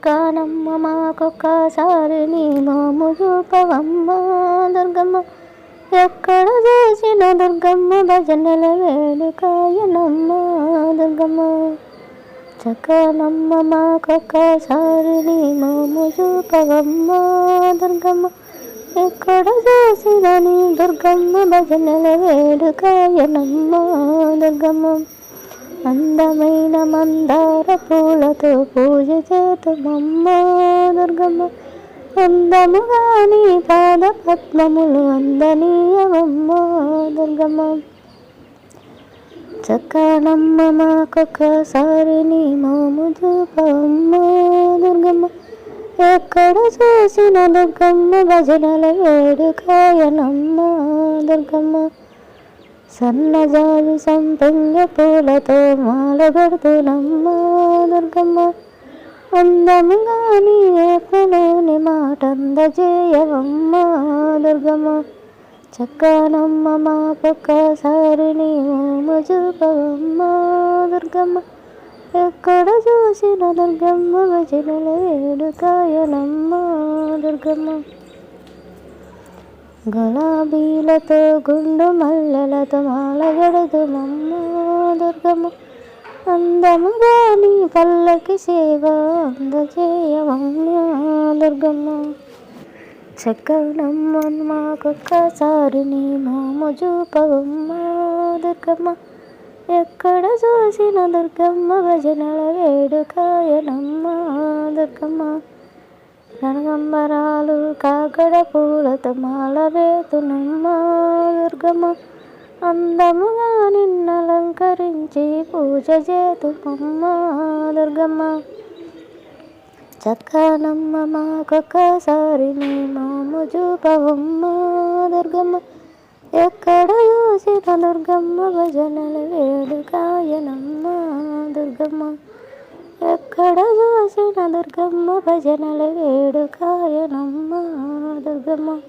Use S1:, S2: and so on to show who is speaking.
S1: చక్కానమ్మ మాకొక్కసారి నీ మోము చూపవమ్మ దుర్గమ్మ. ఎక్కడ చూసిన దుర్గమ్మ భజనల వేడుకాయనమ్మ దుర్గమ్మ. చక్కానమ్మ మాకొక్కసారి నీ మోము చూపవమ్మ దుర్గమ్మ. ఎక్కడ చూసిన నీ దుర్గమ్మ భజనల వేడుకాయనమ్మ దుర్గమ్మ. అందమైన మందార పూలతో పూజ చేతుమమ్మ దుర్గమ్మ. అందముగా నీ పాద పద్మములు అందనీయమమ్మ దుర్గమ్మ. చక్కానమ్మ మాకొక్కసారి నీ మోము చూపవమ్మ దుర్గమ్మ. ఎక్కడ చూసిన దుర్గమ్మ భజనల వేడుకాయనమ్మ దుర్గమ్మ. సన్నజాజి సంపెంగ పూలతో మాలగడుతునమ్మ దుర్గమ్మ. అందముగా నీ ఏపలోని మాటందజేయవమ్మ దుర్గమ్మ. చక్కానమ్మ మాకొక్కసారి నీ మోము చూపవమ్మ దుర్గమ్మ. ఎక్కడ చూసిన దుర్గమ్మ భజనల వేడుకాయనమ్మ దుర్గమ్మ. గులాబీలతో గుండు మల్లెలతో మాలగడుతుమమ్మ దుర్గమ్మ. అందముగా నీ పల్లకి సేవ అందజేయవమ్మ దుర్గమ్మ. చక్కానమ్మ మాకొక్కసారి నీ మోము చూపవమ్మ దుర్గమ్మ. ఎక్కడ చూసిన దుర్గమ్మ భజనల వేడుకాయనమ్మ దుర్గమ్మ. కనకంబరాలు కాకడ పూలతో మాల వేతునమ్మ దుర్గమ్మ. అందముగా నిన్నలంకరించి పూజ చేతుమమ్మ దుర్గమ్మ. చక్కానమ్మ మాకొక్కసారి నీ మోము చూపవమ్మ దుర్గమ్మ. ఎక్కడ చూసిన దుర్గమ్మ భజనల వేడుకాయనమ్మ దుర్గమ్మ. ఎక్కడ చూసిన దుర్గమ్మ భజనల వేడుకాయనమ్మ దుర్గమ్మ.